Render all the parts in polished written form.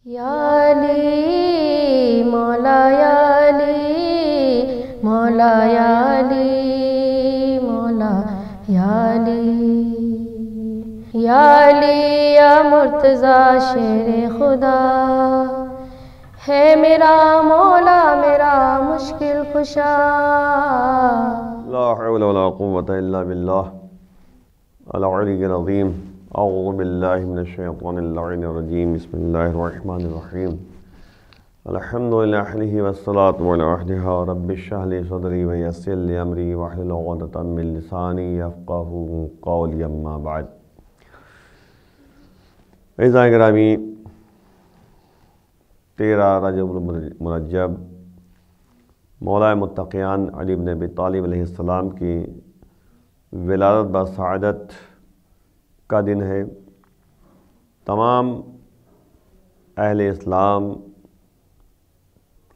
یا علی مولا یا علی مولا یا علی مولا یا علی یا علی یا مرتضی شیر خدا ہے میرا مولا میرا مشکل کشا۔ لا حول ولا قوة الا باللہ العلی العظیم۔ اعوذ باللہ من الشیطان اللعین الرجیم۔ بسم اللہ الرحمن الرحیم۔ الحمد للہ والصلاة والعہدہ رب اشرح لی صدری ویسر لی امری واحلل عقدۃ من لسانی یفقہوا قولی اما بعد۔ اعزائے گرامی، 13 رجب المرجب مولا متقیان علی بن ابی طالب علیہ السلام کی ولادت بسعادت کا دن ہے۔ تمام اہل اسلام،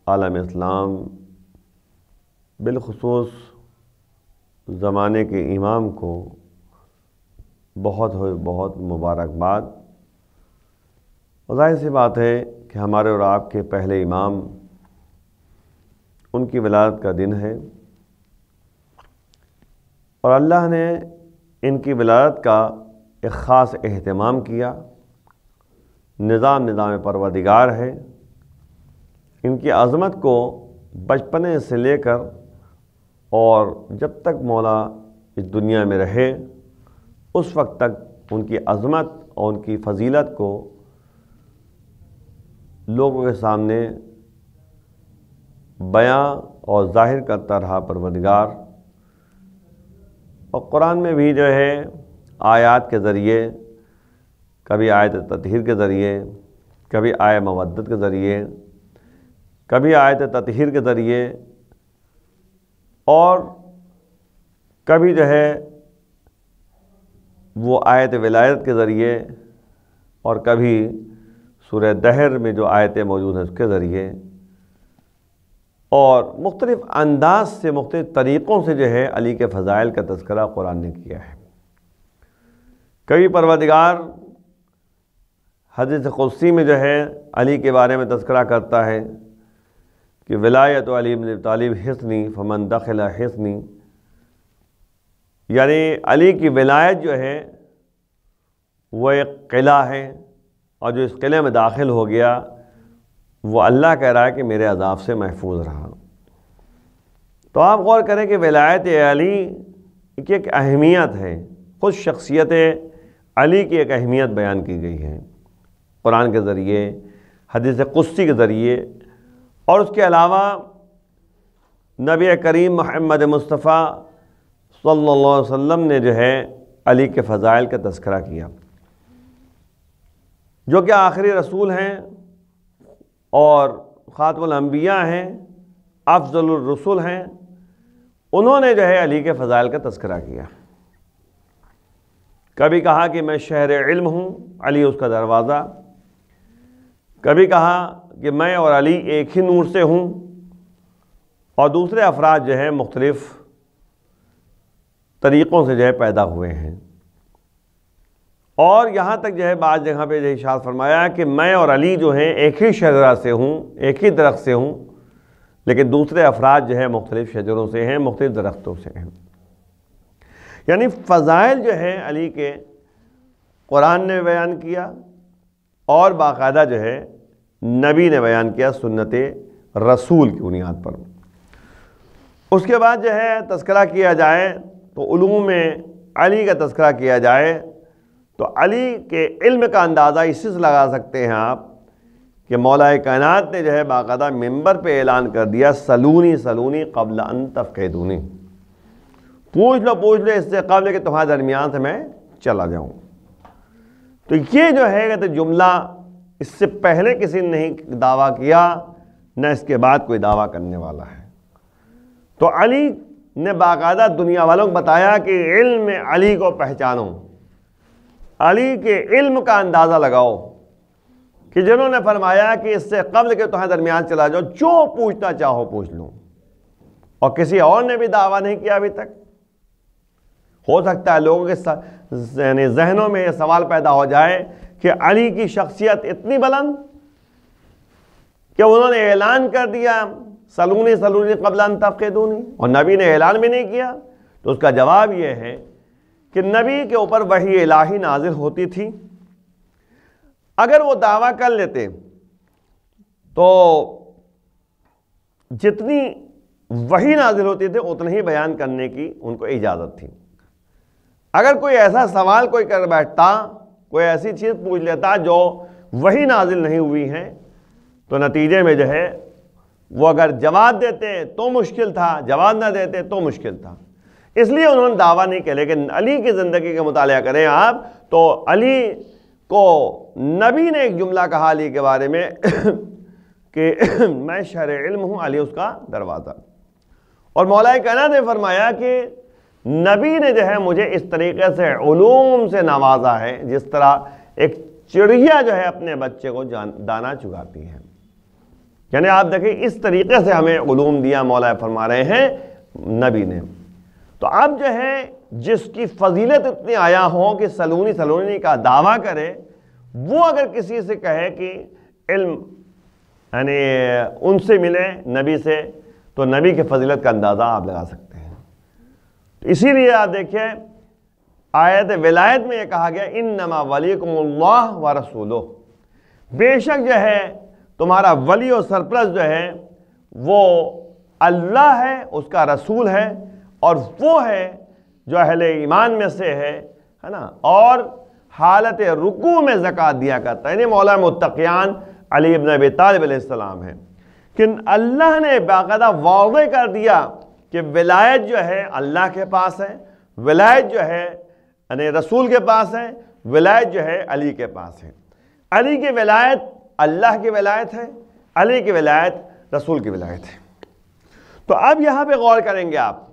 عالم اسلام، بالخصوص زمانے کے امام کو بہت مبارکباد۔ ظاہر سی بات ہے کہ ہمارے اور آپ کے پہلے امام، ان کی ولادت کا دن ہے، اور اللہ نے ان کی ولادت کا ایک خاص اہتمام کیا۔ نظام پروردگار ہے۔ ان کی عظمت کو بچپنے سے لے کر اور جب تک مولا اس دنیا میں رہے اس وقت تک ان کی عظمت اور ان کی فضیلت کو لوگوں کے سامنے بیاں اور ظاہر کرتا رہا پروردگار۔ اور قرآن میں بھی جو ہے آیات کے ذریعے، کبھی آیت تطہیر کے ذریعے، کبھی آیت مودت کے ذریعے، کبھی آیت تطہیر کے ذریعے، اور کبھی جو ہے وہ آیت ولایت کے ذریعے، اور کبھی سورہ دہر میں جو آیتیں موجود ہیں اس کے ذریعے، اور مختلف انداز سے، مختلف طریقوں سے جو ہے علی کے فضائل کا تذکرہ قرآن نے کیا ہے۔ کبھی پروردگار حدیث قدسی میں جو ہے علی کے بارے میں تذکرہ کرتا ہے کہ ولایت علی بن ابی طالب حصنی فمن دخل حصنی، یعنی علی کی ولایت جو ہے وہ ایک قلعہ ہے، اور جو اس قلعے میں داخل ہو گیا وہ اللہ کہہ رہا ہے کہ میرے عذاب سے محفوظ رہا۔ تو آپ غور کریں کہ ولایت علی کی ایک اہمیت ہے، خود شخصیت علی کی ایک اہمیت بیان کی گئی ہے قرآن کے ذریعے، حدیث قدسی کے ذریعے، اور اس کے علاوہ نبی کریم محمد مصطفیٰ صلی اللہ علیہ وسلم نے جو ہے علی کے فضائل کا تذکرہ کیا، جو کہ آخری رسول ہیں اور خاتم الانبیاء ہیں، افضل الرسل ہیں۔ انہوں نے جو ہے علی کے فضائل کا تذکرہ کیا۔ کبھی کہا کہ میں شہر علم ہوں، علی اس کا دروازہ۔ کبھی کہا کہ میں اور علی ایک ہی نور سے ہوں، اور دوسرے افراد جو ہیں مختلف طریقوں سے جو ہے پیدا ہوئے ہیں۔ اور یہاں تک جو ہے بعض جگہ پہ جو ارشاد فرمایا کہ میں اور علی جو ہیں ایک ہی شجرہ سے ہوں، ایک ہی درخت سے ہوں، لیکن دوسرے افراد جو ہے مختلف شجروں سے ہیں، مختلف درختوں سے ہیں۔ یعنی فضائل جو ہے علی کے قرآن نے بیان کیا، اور باقاعدہ جو ہے نبی نے بیان کیا سنت رسول کی بنیاد پر۔ اس کے بعد جو ہے تذکرہ کیا جائے تو علوم میں علی کا تذکرہ کیا جائے تو علی کے علم کا اندازہ اسی سے لگا سکتے ہیں آپ کہ مولا کائنات نے جو ہے باقاعدہ ممبر پہ اعلان کر دیا، سلونی سلونی قبل ان تفقدونی، پوچھ لو اس سے قبل کہ تمہارے درمیان سے میں چلا جاؤں۔ تو یہ جو ہے کہ جملہ اس سے پہلے کسی نے نہیں دعویٰ کیا، نہ اس کے بعد کوئی دعویٰ کرنے والا ہے۔ تو علی نے باقاعدہ دنیا والوں کو بتایا کہ علم علی کو پہچانو، علی کے علم کا اندازہ لگاؤ، کہ جنہوں نے فرمایا کہ اس سے قبل کہ تمہارے درمیان چلا جاؤ، جو پوچھنا چاہو پوچھ لو، اور کسی اور نے بھی دعویٰ نہیں کیا ابھی تک۔ ہو سکتا ہے لوگوں کے ذہنوں میں یہ سوال پیدا ہو جائے کہ علی کی شخصیت اتنی بلند کہ انہوں نے اعلان کر دیا سلونی سلونی قبل ان تفقدونی، اور نبی نے اعلان بھی نہیں کیا؟ تو اس کا جواب یہ ہے کہ نبی کے اوپر وحی الہی نازل ہوتی تھی، اگر وہ دعویٰ کر لیتے تو جتنی وحی نازل ہوتی تھی اتنا ہی بیان کرنے کی ان کو اجازت تھی۔ اگر کوئی ایسا سوال کوئی کر بیٹھتا، کوئی ایسی چیز پوچھ لیتا جو وحی نازل نہیں ہوئی ہے، تو نتیجے میں جو ہے وہ اگر جواب دیتے تو مشکل تھا، جواب نہ دیتے تو مشکل تھا۔ اس لیے انہوں نے دعویٰ نہیں کیا۔ لیکن علی کی زندگی کا مطالعہ کریں آپ تو علی کو نبی نے ایک جملہ کہا علی کے بارے میں کہ میں شرع علم ہوں، علی اس کا دروازہ۔ اور مولا کائنات نے فرمایا کہ نبی نے جو ہے مجھے اس طریقے سے علوم سے نوازا ہے جس طرح ایک چڑیا جو ہے اپنے بچے کو دانا چگاتی ہے۔ یعنی آپ دیکھیں اس طریقے سے ہمیں علوم دیا مولا فرما رہے ہیں نبی نے۔ تو اب جو ہے جس کی فضیلت اتنی آیا ہو کہ سلونی سلونی کا دعویٰ کرے، وہ اگر کسی سے کہے کہ علم یعنی ان سے ملے نبی سے، تو نبی کی فضیلت کا اندازہ آپ لگا سکتے ہیں۔ تو اسی لیے آپ دیکھیں آیت ولایت میں یہ کہا گیا انما ولیکم اللہ ورسولہ، بے شک جو ہے تمہارا ولی و سرپرست جو ہے وہ اللہ ہے، اس کا رسول ہے، اور وہ ہے جو اہل ایمان میں سے ہے نا، اور حالت رکوع میں زکوٰۃ دیا کرتا ہے۔ یعنی مولا متقیان علی ابن ابی طالب علیہ السلام ہے کہ اللہ نے باقاعدہ واضح کر دیا کہ ولایت جو ہے اللہ کے پاس ہے، ولایت جو ہے یعنی رسول کے پاس ہے، ولایت جو ہے علی کے پاس ہے۔ علی کی ولایت اللہ کی ولایت ہے، علی کی ولایت رسول کی ولایت ہے۔ تو اب یہاں پہ غور کریں گے آپ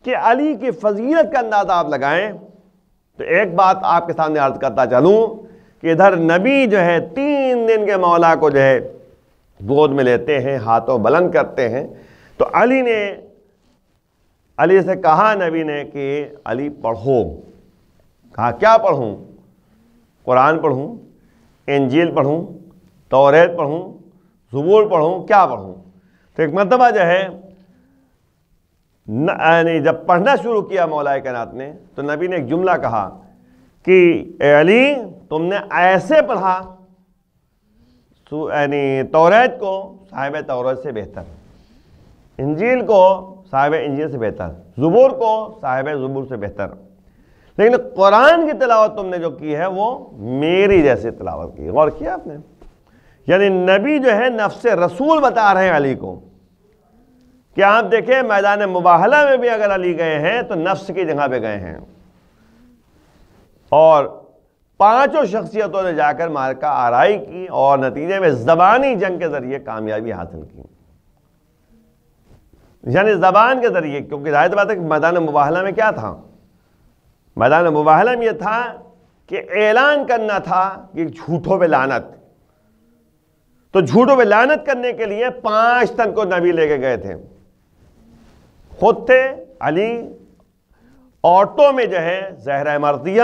کہ علی کی فضیلت کا اندازہ آپ لگائیں تو ایک بات آپ کے سامنے عرض کرتا چلوں کہ ادھر نبی جو ہے 3 دن کے مولا کو جو ہے گود میں لیتے ہیں، ہاتھوں بلند کرتے ہیں، تو علی سے کہا نبی نے کہ علی پڑھو۔ کہا کیا پڑھوں؟ قرآن پڑھوں، انجیل پڑھوں، توریت پڑھوں، زبور پڑھوں، کیا پڑھوں؟ تو ایک مرتبہ جو ہے جب پڑھنا شروع کیا مولا کائنات نے تو نبی نے ایک جملہ کہا کہ اے علی تم نے ایسے پڑھا یعنی توریت کو صاحب توریت سے بہتر، انجیل کو صاحب انجیل سے بہتر، زبور کو صاحب زبور سے بہتر، لیکن قرآن کی تلاوت تم نے جو کی ہے وہ میری جیسی تلاوت کی۔ غور کیا آپ نے؟ یعنی نبی جو ہے نفس رسول بتا رہے ہیں علی کو کہ آپ دیکھیں میدان مباہلہ میں بھی اگر علی گئے ہیں تو نفس کی جگہ پہ گئے ہیں، اور 5 شخصیتوں نے جا کر مارکہ آرائی کی اور نتیجے میں زبانی جنگ کے ذریعے کامیابی حاصل کی۔ یعنی زبان کے ذریعے، کیونکہ ظاہر بات ہے کہ میدان مباہلہ میں کیا تھا؟ میدان مباہلہ میں یہ تھا کہ اعلان کرنا تھا کہ جھوٹوں پہ لعنت، تو جھوٹوں پہ لعنت کرنے کے لیے 5 تن کو نبی لے کے گئے تھے، خود تھے علی، عورتوں میں جو ہے زہرہ مرضیہ،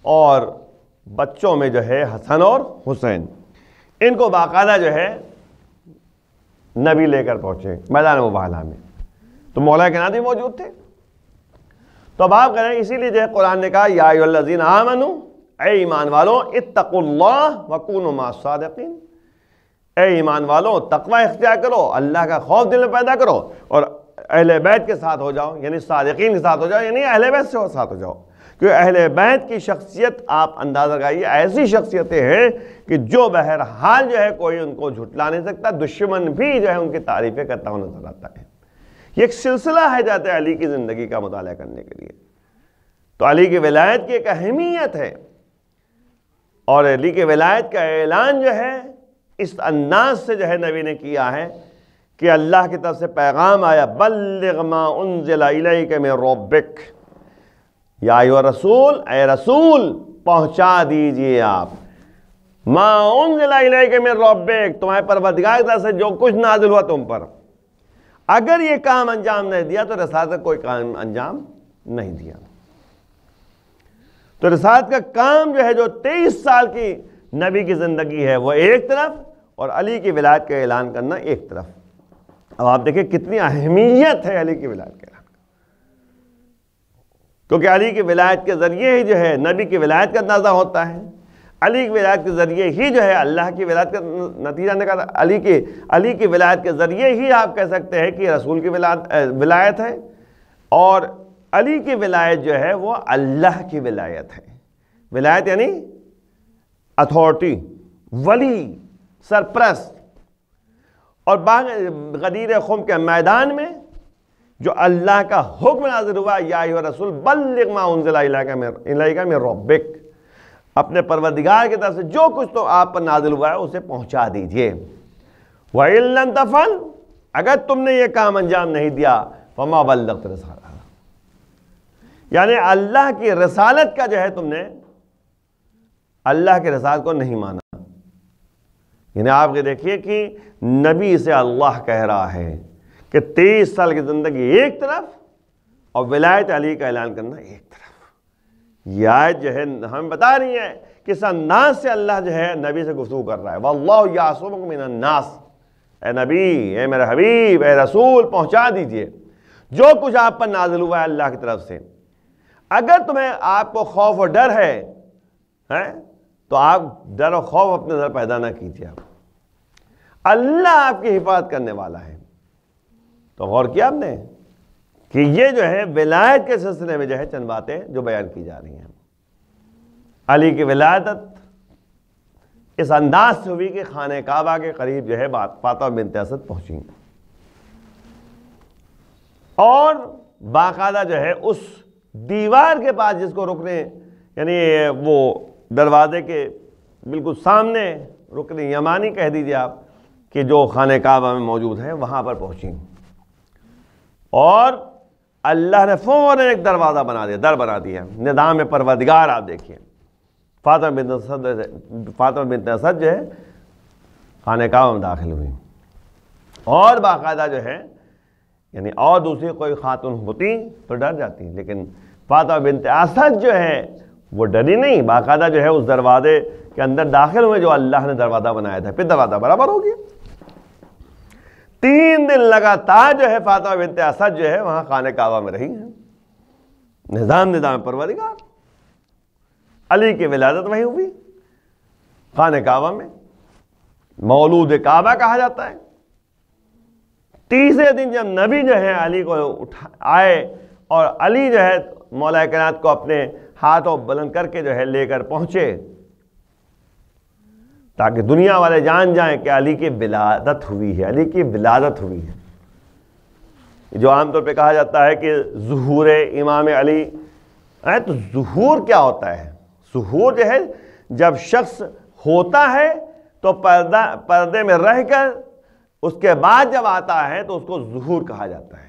اور بچوں میں جو ہے حسن اور حسین، ان کو باقاعدہ جو ہے نبی لے کر پہنچے میدان مباہلہ میں، تو مولا کائنات بھی موجود تھے۔ تو اب آپ کہہ رہے ہیں اسی لیے جو ہے قرآن نے کہا یا ایھا الذین آمنوا، اے ایمان والوں، اتقوا اللہ وکونوا مع الصادقین، اے ایمان والوں تقوی اختیار کرو، اللہ کا خوف دل میں پیدا کرو، اور اہل بیت کے ساتھ ہو جاؤ، یعنی صادقین کے ساتھ ہو جاؤ، یعنی اہل بیت سے ساتھ ہو جاؤ، کیونکہ اہل بیت کی شخصیت آپ اندازہ لگائیے ایسی شخصیتیں ہیں کہ جو بہرحال جو ہے کوئی ان کو جھٹلا نہیں سکتا، دشمن بھی جو ہے ان کی تعریفیں کرتا ہوا نظر آتا ہے۔ یہ ایک سلسلہ ہے جاتے علی کی زندگی کا مطالعہ کرنے کے لیے۔ تو علی کی ولایت کی ایک اہمیت ہے، اور علی کی ولایت کا اعلان جو ہے اس انداز سے جو ہے نبی نے کیا ہے کہ اللہ کی طرف سے پیغام آیا بلغ ما انزل الیک من ربک، یا ایھا الرسول، اے رسول پہنچا دیجئے آپ ما انزل الیک من ربک، تمہارے پروردگار کی طرف سے جو کچھ نازل ہوا تم پر۔ اگر یہ کام انجام نہیں دیا تو رسالت کا کوئی کام انجام نہیں دیا۔ تو رسالت کا کام جو ہے جو 23 سال کی نبی کی زندگی ہے وہ ایک طرف، اور علی کی ولایت کا اعلان کرنا ایک طرف۔ اب آپ دیکھیں کتنی اہمیت ہے علی کی ولایت کا اعلان، کیونکہ علی کی ولایت کے ذریعے ہی جو ہے نبی کی ولایت کا اندازہ ہوتا ہے، علی کی ولایت کے ذریعے ہی جو ہے اللہ کی ولایت کا نتیجہ نکلتا ہے، علی کی ولایت کے ذریعے ہی آپ کہہ سکتے ہیں کہ رسول کی ولایت ہے، اور علی کی ولایت جو ہے وہ اللہ کی ولایت ہے۔ ولایت یعنی اتھارٹی، ولی، سرپرست۔ اور غدیر خم کے میدان میں جو اللہ کا حکم نازل ہوا، یا ایھا الرسول بلغ ما انزل الیک من ربک، اپنے پروردگار کی طرف سے جو کچھ تو آپ پر نازل ہوا ہے اسے پہنچا دیجئے۔ وَإِن لَمْ تَفْعَلْ، اگر تم نے یہ کام انجام نہیں دیا، فَمَا بَلَّغْتَ رِسَالَتَهُ، یعنی اللہ کی رسالت کا جو ہے تم نے اللہ کے رسالت کو نہیں مانا۔ یعنی آپ کے دیکھیے کہ نبی سے اللہ کہہ رہا ہے کہ 23 سال کی زندگی ایک طرف اور ولایت علی کا اعلان کرنا ایک طرف۔ یہ آیت جو ہے ہمیں بتا رہی ہے کس انداز سے اللہ جو ہے نبی سے گفتگو کر رہا ہے۔ وَاللَّهُ يَعْصُمُكَ مِنَ النَّاسِ، اے نبی، اے میرے حبیب، اے رسول، پہنچا دیجئے جو کچھ آپ پر نازل ہوا ہے اللہ کی طرف سے۔ اگر تمہیں آپ کو خوف اور ڈر ہے تو آپ ڈر اور خوف اپنے اندر پیدا نہ کیجیے، اللہ آپ کی حفاظت کرنے والا ہے۔ تو غور کیا آپ نے کہ یہ جو ہے ولایت کے سلسلے میں جو ہے چند باتیں جو بیان کی جا رہی ہیں۔ علی کی ولادت اس انداز سے ہوئی کہ خانہ کعبہ کے قریب جو ہے فاطمہ بنت اسد پہنچی، اور باقاعدہ جو ہے اس دیوار کے پاس جس کو رکنے، یعنی وہ دروازے کے بالکل سامنے رکن یمانی کہہ دیجئے آپ، کہ جو خانہ کعبہ میں موجود ہے وہاں پر پہنچی، اور اللہ نے فوراً ایک دروازہ بنا دیا، در بنا دیا۔ نظام پروردگار آپ دیکھیے، فاطمہ بنت اسد جو ہے خانہ کعبہ میں داخل ہوئی، اور باقاعدہ جو ہے یعنی اور دوسری کوئی خاتون ہوتی تو ڈر جاتی، لیکن فاطمہ بنت اسد جو ہے وہ ڈری نہیں، باقاعدہ جو ہے اس دروازے کے اندر داخل ہوئے جو اللہ نے دروازہ بنایا تھا، پھر دروازہ برابر ہو گیا۔ 3 دن لگاتار جو ہے فاطمہ بنت اسد جو ہے وہاں خانہ کعبہ میں رہی ہیں۔ نظام پروردگار، علی کی ولادت وہیں ہوئی خانہ کعبہ میں، مولود کعبہ کہا جاتا ہے۔ تیسرے دن جب نبی جو ہے علی کو آئے، اور علی جو ہے مولا کائنات کو اپنے ہاتھوں بلند کر کے جو ہے لے کر پہنچے، تاکہ دنیا والے جان جائیں کہ علی کی ولادت ہوئی ہے، علی کی ولادت ہوئی ہے۔ جو عام طور پہ کہا جاتا ہے کہ ظہور امام علی، تو ظہور کیا ہوتا ہے؟ ظہور جو ہے جب شخص ہوتا ہے تو پردے میں رہ کر اس کے بعد جب آتا ہے تو اس کو ظہور کہا جاتا ہے۔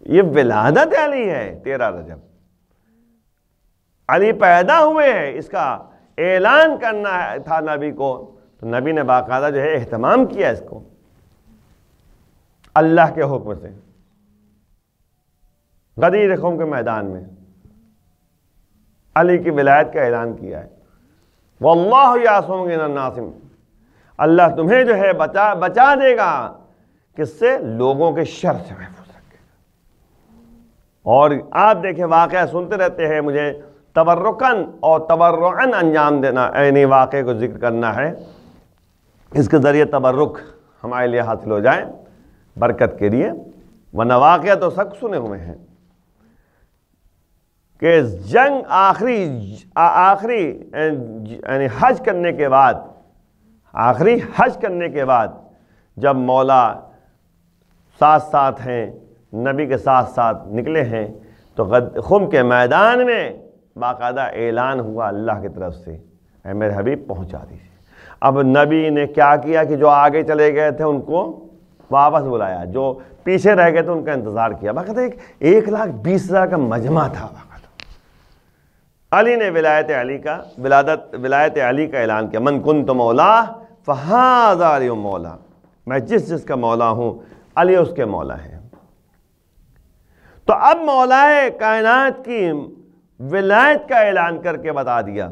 یہ ولادت علی ہے 13 رجب، علی پیدا ہوئے ہیں، اس کا اعلان کرنا تھا نبی کو، تو نبی نے باقاعدہ جو ہے اہتمام کیا اس کو اللہ کے حکم سے۔ غدیر خم کے میدان میں علی کی ولایت کا اعلان کیا ہے۔ واللہ یعصمک من الناس، اللہ تمہیں جو ہے بچا دے گا، کس سے؟ لوگوں کے شر سے محفوظ رکھے گا۔ اور آپ دیکھیں واقعہ سنتے رہتے ہیں، مجھے تبرکن اور تبرعن انجام دینا، یعنی واقعے کو ذکر کرنا ہے، اس کے ذریعے تبرک ہمارے لیے حاصل ہو جائے، برکت کے لیے، ورنہ واقعہ تو سب سنے ہوئے ہیں کہ جنگ آخری یعنی حج کرنے کے بعد، آخری حج کرنے کے بعد جب مولا ساتھ ہیں، نبی کے ساتھ نکلے ہیں، تو خم کے میدان میں باقاعدہ اعلان ہوا اللہ کی طرف سے، اے میرے حبیب پہنچا دیجیے۔ اب نبی نے کیا کیا کہ جو آگے چلے گئے تھے ان کو واپس بلایا، جو پیچھے رہ گئے تھے ان کا انتظار کیا۔ باقاعدہ 1,20,000 کا مجمع تھا۔ علی نے ولایت علی کا اعلان کیا، من کنت مولا فہذا علی مولا، میں جس کا مولا ہوں علی اس کے مولا ہیں۔ تو اب مولا کائنات کی ولایت کا اعلان کر کے بتا دیا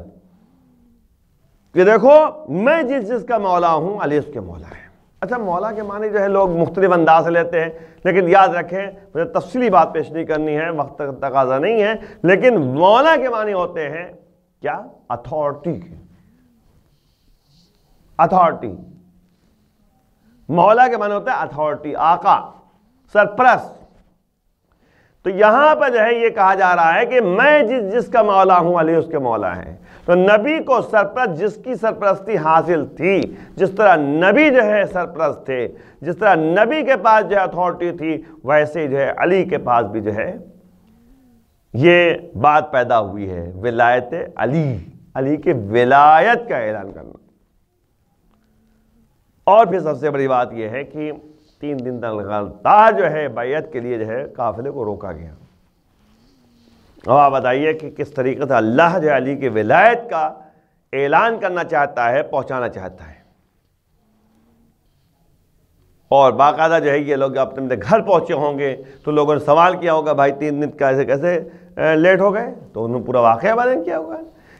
کہ دیکھو میں جس کا مولا ہوں علی اس کے مولا ہے۔ اچھا مولا کے معنی جو ہے لوگ مختلف انداز سے لیتے ہیں، لیکن یاد رکھیں مجھے تفصیلی بات پیش نہیں کرنی ہے، وقت کا تقاضا نہیں ہے، لیکن مولا کے معنی ہوتے ہیں کیا؟ اتھارٹی کے، اتھارٹی۔ مولا کے معنی ہوتا ہے اتھارٹی، آقا، سرپرست۔ تو یہاں پر جو ہے یہ کہا جا رہا ہے کہ میں جس کا مولا ہوں علی اس کے مولا ہیں۔ تو نبی کو سرپرست جس کی سرپرستی حاصل تھی، جس طرح نبی جو ہے سرپرست تھے، جس طرح نبی کے پاس جو ہے اتھارٹی تھی، ویسے جو ہے علی کے پاس بھی جو ہے یہ بات پیدا ہوئی ہے، ولایت علی، علی کے ولایت کا اعلان کرنا۔ اور پھر سب سے بڑی بات یہ ہے کہ 3 دن تک لگاتار جو ہے بیعت کے لیے جو ہے قافلے کو روکا گیا۔ اب آپ بتائیے کہ کس طریقے سے اللہ جو علی کے ولایت کا اعلان کرنا چاہتا ہے، پہنچانا چاہتا ہے۔ اور باقاعدہ جو ہے یہ لوگ اپنے گھر پہنچے ہوں گے تو لوگوں نے سوال کیا ہوگا بھائی 3 دن کیسے لیٹ ہو گئے، تو انہوں نے پورا واقعہ بیان کیا ہوگا۔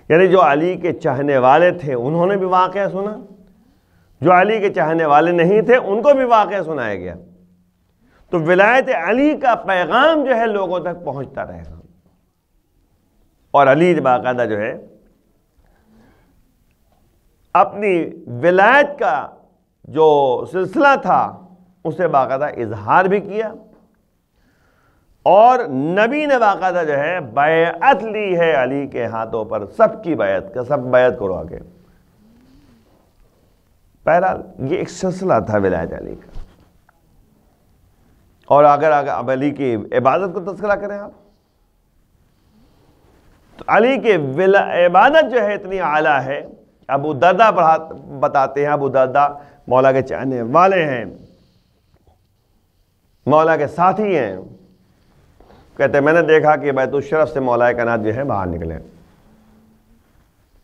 یعنی جو علی کے چاہنے والے تھے انہوں نے بھی واقعہ سنا، جو علی کے چاہنے والے نہیں تھے ان کو بھی واقعہ سنایا گیا۔ تو ولایت علی کا پیغام جو ہے لوگوں تک پہنچتا رہے گا، اور علی باقاعدہ جو ہے اپنی ولایت کا جو سلسلہ تھا اسے باقاعدہ اظہار بھی کیا، اور نبی نے باقاعدہ جو ہے بیعت لی ہے علی کے ہاتھوں پر، سب کی بیعت کا، سب بیعت کرو آگے۔ بہرحال یہ ایک سلسلہ تھا ولایت علی کا۔ اور اگر اب علی کی عبادت کو تذکرہ کریں آپ، تو علی کی عبادت جو ہے اتنی اعلیٰ ہے۔ ابو دردہ بتاتے ہیں، ابو دردہ مولا کے چاہنے والے ہیں، مولا کے ساتھی ہیں، کہتے ہیں میں نے دیکھا کہ بیت الشرف سے مولا کائنات جو ہے باہر نکلے،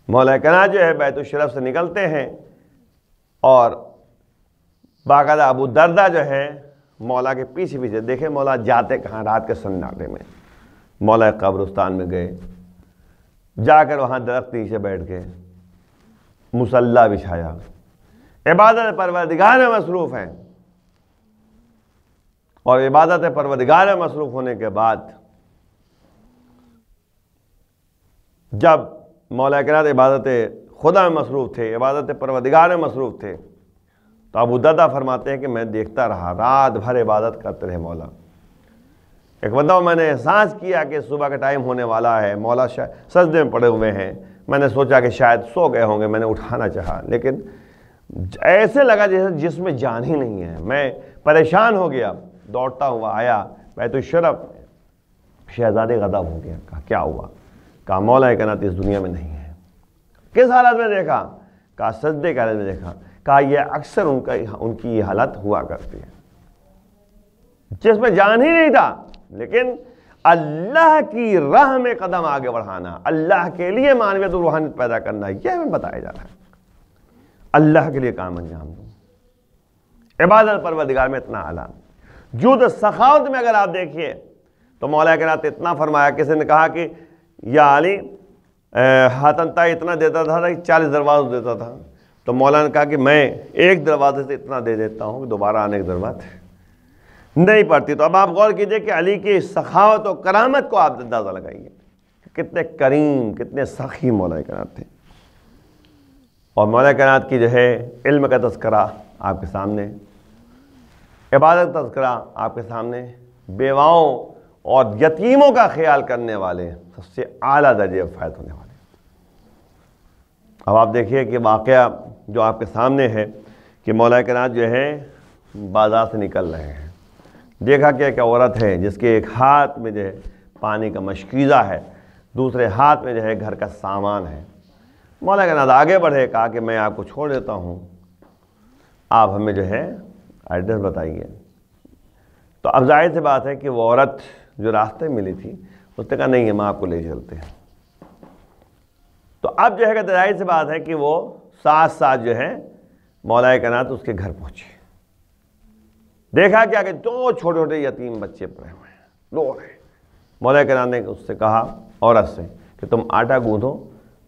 مولا کائنات جو ہے بیت الشرف سے نکلتے ہیں، اور باقاعدہ ابو دردہ جو ہے مولا کے پیچھے پیچھے، دیکھیں مولا جاتے کہاں، رات کے سناٹے میں مولا قبرستان میں گئے، جا کر وہاں درخت نیچے بیٹھ گئے، مصلی بچھایا، عبادت پروردگار میں مصروف ہیں۔ اور عبادت پروردگار میں مصروف ہونے کے بعد جب مولا کائنات عبادت خدا میں مصروف تھے، عبادت پروردگار میں مصروف تھے، تو ابو دردہ فرماتے ہیں کہ میں دیکھتا رہا، رات بھر عبادت کرتے رہے مولا۔ ایک بندہ میں نے احساس کیا کہ صبح کا ٹائم ہونے والا ہے، مولا سجدے میں پڑے ہوئے ہیں، میں نے سوچا کہ شاید سو گئے ہوں گے، میں نے اٹھانا چاہا، لیکن ایسے لگا جیسے جس میں جان ہی نہیں ہے۔ میں پریشان ہو گیا، دوڑتا ہوا آیا بیت الشرف، شہزادے غضب ہو گیا، کہا کیا ہوا؟ کہا مولا کائنات اس دنیا میں نہیں ہے۔ کس حالت میں دیکھا؟ کہا سجدے کے حالت میں دیکھا۔ کہا یہ اکثر ان کی یہ حالت ہوا کرتی ہے، جس میں جان ہی نہیں تھا، لیکن اللہ کی راہ میں قدم آگے بڑھانا، اللہ کے لیے معنویت و روحانیت پیدا کرنا، یہ ہمیں بتایا جا رہا ہے۔ اللہ کے لیے کام انجام دوں، عبادت پروردگار میں اتنا اعلیٰ۔ جود سخاوت میں اگر آپ دیکھیے تو مولا کائنات اتنا فرمایا، کسی نے کہا کہ یا علی ہاتن تائی اتنا دیتا تھا کہ 40 دروازے دیتا تھا، تو مولا نے کہا کہ میں ایک دروازے سے اتنا دے دیتا ہوں کہ دوبارہ آنے کی ضرورت نہیں پڑتی۔ تو اب آپ غور کیجئے کہ علی کی سخاوت و کرامت کو آپ اندازہ لگائیے، کتنے کریم، کتنے سخی مولا کائنات تھے۔ اور مولا کائنات کی جو ہے علم کا تذکرہ آپ کے سامنے، عبادت کا تذکرہ آپ کے سامنے، بیواؤں اور یتیموں کا خیال کرنے والے، سب سے اعلیٰ درجے فائد ہونے والے۔ اب آپ دیکھیے کہ واقعہ جو آپ کے سامنے ہے کہ مولا کائنات جو ہے بازار سے نکل رہے ہیں، دیکھا کہ ایک عورت ہے جس کے ایک ہاتھ میں جو ہے پانی کا مشکیزہ ہے، دوسرے ہاتھ میں جو ہے گھر کا سامان ہے۔ مولا کائنات آگے بڑھے، کہا کہ میں آپ کو چھوڑ دیتا ہوں، آپ ہمیں جو ہے ایڈریس بتائیے۔ تو اب ظاہر سی بات ہے کہ وہ عورت جو راستے ملی تھی اس نے کہا نہیں ہم آپ کو لے چلتے ہیں۔ تو اب جو ہے کہ ظاہر سی بات ہے کہ وہ ساتھ ساتھ جو ہے مولا کائنات اس کے گھر پہنچے، دیکھا کیا کہ 2 چھوٹے چھوٹے یتیم بچے پڑے ہوئے ہیں، رو رہے ہیں۔ مولا کائنات نے اس سے کہا عورت سے کہ تم آٹا گوندھو،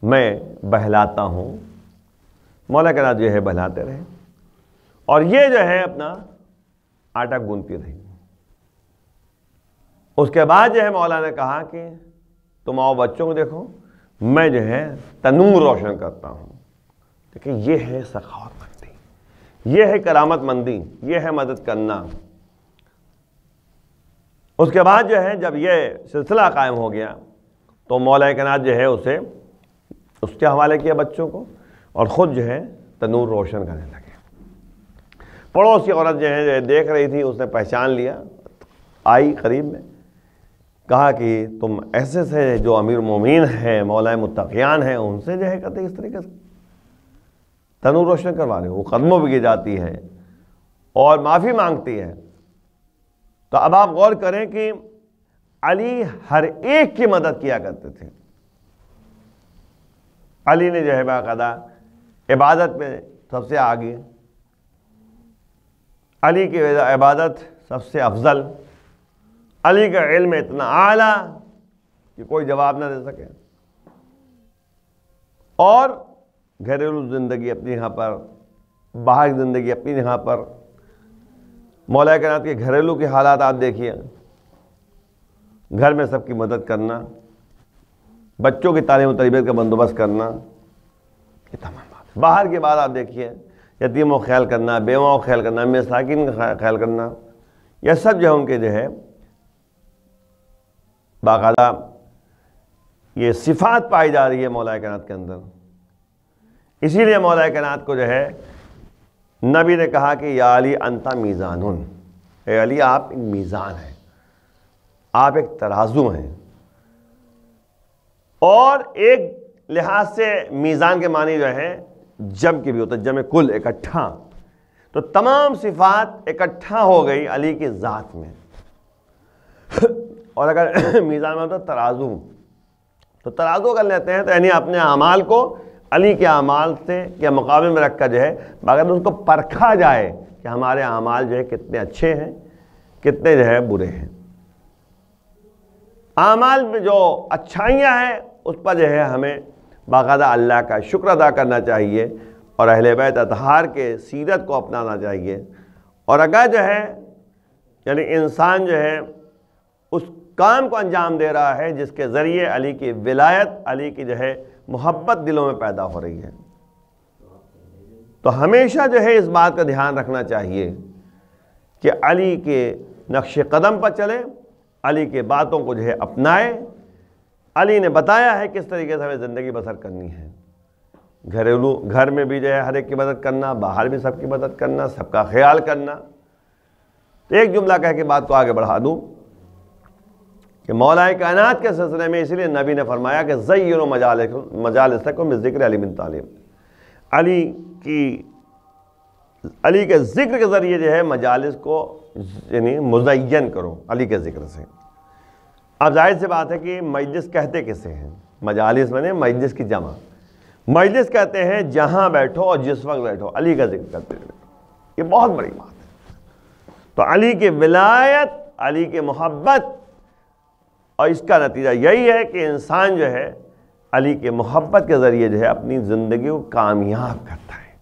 میں بہلاتا ہوں مولا کائنات جو ہے بہلاتے رہے، اور یہ جو ہے اپنا آٹا گوندتی رہی۔ اس کے بعد جو ہے مولا نے کہا کہ تم آؤ بچوں کو دیکھو، میں جو ہے تنور روشن کرتا ہوں۔ دیکھیں یہ ہے سخاوت مندی، یہ ہے کرامت مندی، یہ ہے مدد کرنا۔ اس کے بعد جو ہے جب یہ سلسلہ قائم ہو گیا تو مولا کائنات جو ہے اسے اس کے حوالے کیا بچوں کو، اور خود جو ہے تنور روشن کرنے لگے۔ پڑوس کی عورت جو ہے دیکھ رہی تھی، اس نے پہچان لیا، آئی قریب میں، کہا کہ تم ایسے سے جو امیر المومنین ہیں، مولا متقیان ہیں، ان سے جو ہے کہتے اس طریقے سے تنور روشن کروا رہے ہو۔ وہ قدموں پہ گر جاتی ہے اور معافی مانگتی ہے۔ تو اب آپ غور کریں کہ علی ہر ایک کی مدد کیا کرتے تھے۔ علی نے جو ہے باقاعدہ عبادت میں سب سے آگے، علی کی عبادت سب سے افضل، علی کا علم اتنا اعلیٰ کہ کوئی جواب نہ دے سکے، اور گھریلو زندگی اپنی یہاں پر، باہر کی زندگی اپنی یہاں پر۔ مولا کائنات کے گھریلو کے حالات آپ دیکھیے، گھر میں سب کی مدد کرنا، بچوں کی تعلیم و تربیت کا بندوبست کرنا، یہ تمام بات۔ باہر کے بعد آپ دیکھیے یتیموں کا خیال کرنا، بیواؤں کا خیال کرنا، مساکین کا خیال کرنا، یہ سب جو ہے ان کے جو ہے باقاعدہ یہ صفات پائی جا رہی ہے مولا کائنات کے اندر۔ اسی لیے مولا کائنات کو جو ہے نبی نے کہا کہ یا علی انت میزان، اے علی آپ ایک میزان ہیں، آپ ایک ترازو ہیں۔ اور ایک لحاظ سے میزان کے معنی جو ہے جم کے بھی ہوتا ہے، جمع کل، اکٹھا۔ تو تمام صفات اکٹھا ہو گئی علی کی ذات میں۔ اور اگر میزان میں ہوتا ترازو، تو ترازو کر لیتے ہیں، تو یعنی اپنے اعمال کو علی کے اعمال سے کے مقابلے میں رکھ کر جو ہے باقاعدہ اس کو پرکھا جائے کہ ہمارے اعمال جو ہے کتنے اچھے ہیں، کتنے جو ہے برے ہیں۔ اعمال میں جو اچھائیاں ہیں اس پر جو ہے ہمیں باقاعدہ اللہ کا شکر ادا کرنا چاہیے، اور اہل بیت اطہار کے سیرت کو اپنانا چاہیے۔ اور اگر جو ہے یعنی انسان جو ہے اس کام کو انجام دے رہا ہے جس کے ذریعے علی کی ولایت، علی کی جو ہے محبت دلوں میں پیدا ہو رہی ہے، تو ہمیشہ جو ہے اس بات کا دھیان رکھنا چاہیے کہ علی کے نقش قدم پر چلے، علی کے باتوں کو جو ہے اپنائے۔ علی نے بتایا ہے کس طریقے سے ہمیں زندگی بسر کرنی ہے، گھر میں بھی جو ہے ہر ایک کی مدد کرنا، باہر بھی سب کی مدد کرنا، سب کا خیال کرنا۔ تو ایک جملہ کہہ کے بات کو آگے بڑھا دوں کہ مولا کائنات کے سلسلے میں اسی لیے نبی نے فرمایا کہ زینوا مجالسکم بذکر علی بن طالب، علی کے ذکر کے ذریعے جو ہے مجالس کو یعنی مزین کرو علی کے ذکر سے۔ اب ظاہر سی بات ہے کہ مجلس کہتے کسے ہیں؟ مجالس میں نے مجلس کی جمع، مجلس کہتے ہیں جہاں بیٹھو اور جس وقت بیٹھو علی کا ذکر کرتے رہو، یہ بہت بڑی بات ہے۔ تو علی کی ولایت، علی کی محبت، اور اس کا نتیجہ یہی ہے کہ انسان جو ہے علی کے محبت کے ذریعے جو ہے اپنی زندگی کو کامیاب کرتا ہے،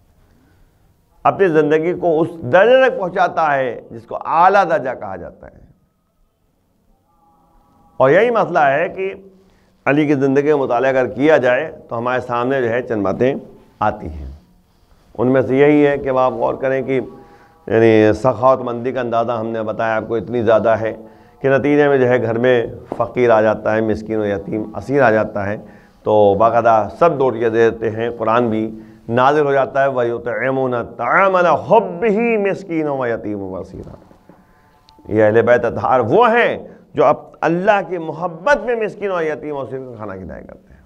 اپنی زندگی کو اس درجے تک پہنچاتا ہے جس کو اعلیٰ درجہ کہا جاتا ہے۔ اور یہی مسئلہ ہے کہ علی کی زندگی کا مطالعہ اگر کیا جائے تو ہمارے سامنے جو ہے چند باتیں آتی ہیں۔ ان میں سے یہی ہے کہ آپ غور کریں کہ یعنی سخاوت مندی کا اندازہ ہم نے بتایا آپ کو اتنی زیادہ ہے کہ نتیجے میں جو ہے گھر میں فقیر آ جاتا ہے، مسکین و یتیم اسیر آ جاتا ہے، تو باقاعدہ سب دوڑیاں دے دیتے ہیں، قرآن بھی نازل ہو جاتا ہے وَيُطْعِمُونَ الطَّعَامَ عَلَىٰ حُبِّهِ مِسْكِينًا وَيَتِيمًا وَأَسِيرًا۔ یہ اہل بیت اطہار وہ ہیں جو اب اللہ کی محبت میں مسکین اور یتیم اور اسیر کا کھانا کھلایا کرتے ہیں۔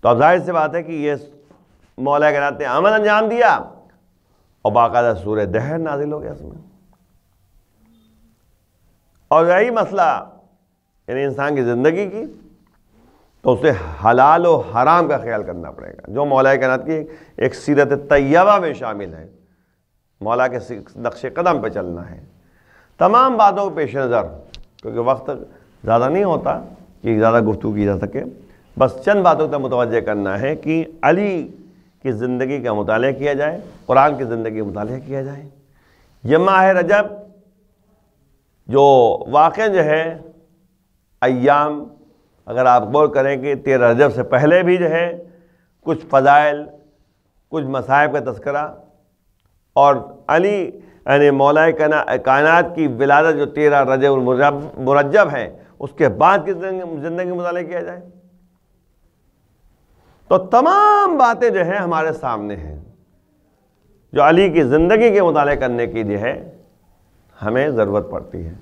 تو اب ظاہر سی بات ہے کہ یہ مولا کائنات نے عمل انجام دیا اور باقاعدہ سورہ دہر نازل ہو گیا اس میں۔ اور یہی مسئلہ یعنی انسان کی زندگی کی، تو اسے حلال و حرام کا خیال کرنا پڑے گا، جو مولا کائنات کی ایک سیرت طیبہ میں شامل ہے۔ مولا کے نقش قدم پہ چلنا ہے، تمام باتوں کو پیش نظر، کیونکہ وقت زیادہ نہیں ہوتا کہ زیادہ گفتگو کی جا سکے، بس چند باتوں تک متوجہ کرنا ہے کہ علی کی زندگی کا مطالعہ کیا جائے، قرآن کی زندگی کا مطالعہ کیا جائے۔ یہ ماہ رجب جو واقع جو ہے ایام، اگر آپ غور کریں کہ 13 رجب سے پہلے بھی جو ہے کچھ فضائل، کچھ مصائب کا تذکرہ، اور علی یعنی مولا کائنات کی ولادت جو 13 رجب المرجب ہے اس کے بعد کی زندگی مطالعہ کیا جائے، تو تمام باتیں جو ہیں ہمارے سامنے ہیں جو علی کی زندگی کے مطالعہ کرنے کی جو ہے ہمیں ضرورت پڑتی ہے۔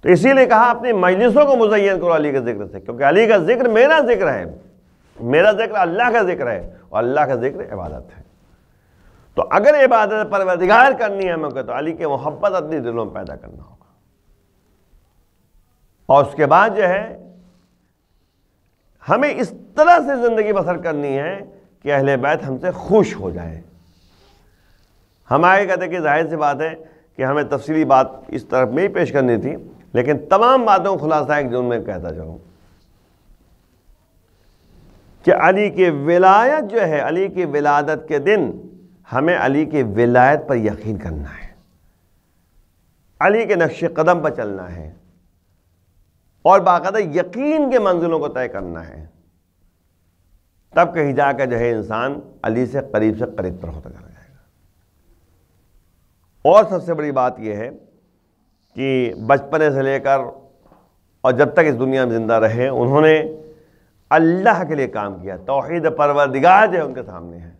تو اسی لیے کہا اپنی مجلسوں کو مزین کرو علی کے ذکر سے، کیونکہ علی کا ذکر میرا ذکر ہے، میرا ذکر اللہ کا ذکر ہے، اور اللہ کا ذکر عبادت ہے۔ تو اگر عبادت پروردگار کرنی ہے ہمیں تو علی کی محبت اپنے دلوں میں پیدا کرنا ہوگا، اور اس کے بعد جو ہے ہمیں اس طرح سے زندگی بسر کرنی ہے کہ اہل بیت ہم سے خوش ہو جائے۔ ہم آگے کہتے ہیں کہ ظاہر سی بات ہے کہ ہمیں تفصیلی بات اس طرف میں ہی پیش کرنی تھی، لیکن تمام باتوں کو خلاصہ ایک جملے میں کہتا چلوں کہ علی کی ولایت جو ہے، علی کی ولادت کے دن ہمیں علی کی ولایت پر یقین کرنا ہے، علی کے نقش قدم پر چلنا ہے، اور باقاعدہ یقین کے منزلوں کو طے کرنا ہے، تب کہیں جا کے جو ہے انسان علی سے قریب پر ہوتا چلا جائے گا۔ اور سب سے بڑی بات یہ ہے کہ بچپنے سے لے کر اور جب تک اس دنیا میں زندہ رہے انہوں نے اللہ کے لیے کام کیا، توحید پروردگار جو ہے ان کے سامنے ہے۔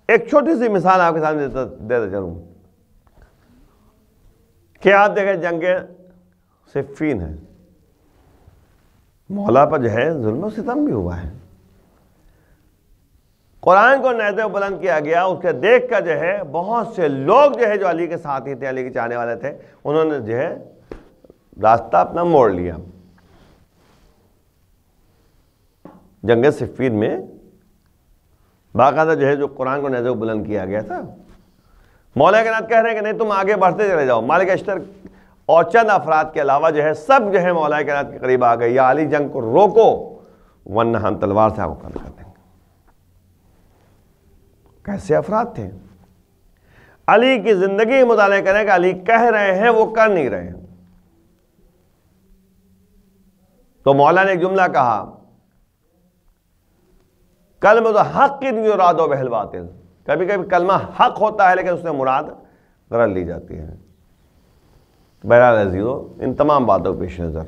ایک چھوٹی سی مثال آپ کے سامنے دیتا چلوں کہ آپ دیکھیں جنگ صفین ہے، مولا پر جو ہے ظلم و ستم بھی ہوا ہے، قرآن کو نیزے بلند کیا گیا، اس کے دیکھ کر جو ہے بہت سے لوگ جو ہے جو علی کے ساتھی تھے، علی کے چاہنے والے تھے، انہوں نے جو ہے راستہ اپنا موڑ لیا۔ جنگ صفین میں باقاعدہ جو ہے جو قرآن کو نیزے بلند کیا گیا تھا، مولا کائنات کہہ رہے ہیں کہ نہیں تم آگے بڑھتے چلے جاؤ، مالک اشتر اور چند افراد کے علاوہ جو ہے سب جو ہے مولا کائنات کے قریب آ گئے، یا علی جنگ کو روکو ورنہ ہم تلوار سے آپ کو قتل کر دیں گے۔ کیسے افراد تھے؟ علی کی زندگی مطالعہ کریں کہ علی کہہ رہے ہیں وہ کر نہیں رہے ہیں۔ تو مولا نے ایک جملہ کہا، کلمۃ حق یراد بہ الباطل، کبھی کبھی کلمہ حق ہوتا ہے لیکن اس سے مراد غلط لی جاتی ہے۔ بہرحال عزیزو، ان تمام باتوں پیش نظر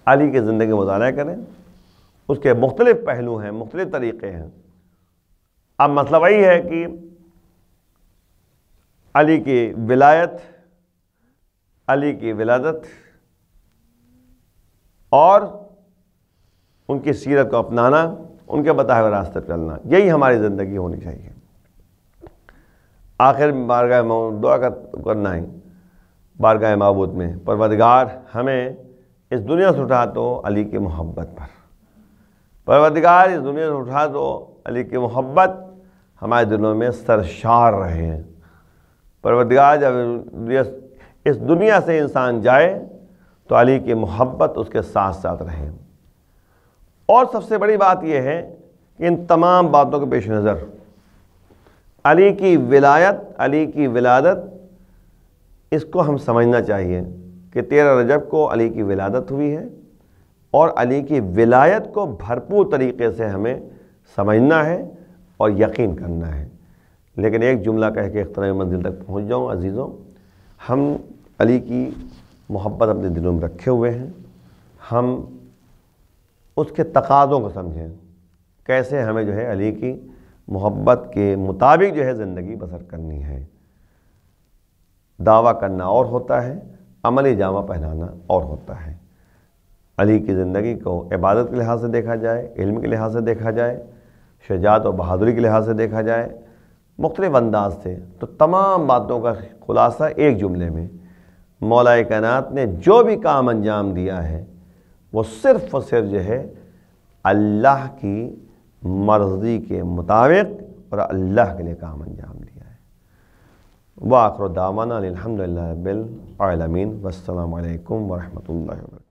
علی کی زندگی مطالعہ کریں، اس کے مختلف پہلو ہیں، مختلف طریقے ہیں۔ اب مسئلہ وہی ہے کہ علی کی ولایت، علی کی ولادت اور ان کی سیرت کو اپنانا، ان کے بتائے ہوئے راستے پر چلنا، یہی ہماری زندگی ہونی چاہیے۔ آخر میں بارگاہ دعا کرنا ہے، بارگاہ معبود میں، پروردگار ہمیں اس دنیا سے اٹھا تو علی کی محبت پر، پروردگار اس دنیا سے اٹھا تو علی کی محبت ہمارے دلوں میں سرشار رہے ہیں۔ پروردگار جب اس دنیا سے انسان جائے تو علی کی محبت اس کے ساتھ ساتھ رہے۔ اور سب سے بڑی بات یہ ہے کہ ان تمام باتوں کے پیش نظر علی کی ولایت، علی کی ولادت، اس کو ہم سمجھنا چاہیے کہ 13 رجب کو علی کی ولادت ہوئی ہے، اور علی کی ولایت کو بھرپور طریقے سے ہمیں سمجھنا ہے اور یقین کرنا ہے۔ لیکن ایک جملہ کہہ کے اختتامی منزل تک پہنچ جاؤں عزیزوں، ہم علی کی محبت اپنے دلوں میں رکھے ہوئے ہیں، ہم اس کے تقاضوں کو سمجھیں، کیسے ہمیں جو ہے علی کی محبت کے مطابق جو ہے زندگی بسر کرنی ہے۔ دعویٰ کرنا اور ہوتا ہے، عملی جامہ پہنانا اور ہوتا ہے۔ علی کی زندگی کو عبادت کے لحاظ سے دیکھا جائے، علم کے لحاظ سے دیکھا جائے، شجاعت و بہادری کے لحاظ سے دیکھا جائے، مختلف انداز سے، تو تمام باتوں کا خلاصہ ایک جملے میں، مولا کائنات نے جو بھی کام انجام دیا ہے وہ صرف اور صرف جو ہے اللہ کی مرضی کے مطابق اور اللہ کے لیے کام انجام دیا ہے۔ وآخر دعوانا الحمدللہ رب العالمین، والسلام علیکم ورحمۃ اللہ وبرکاتہ۔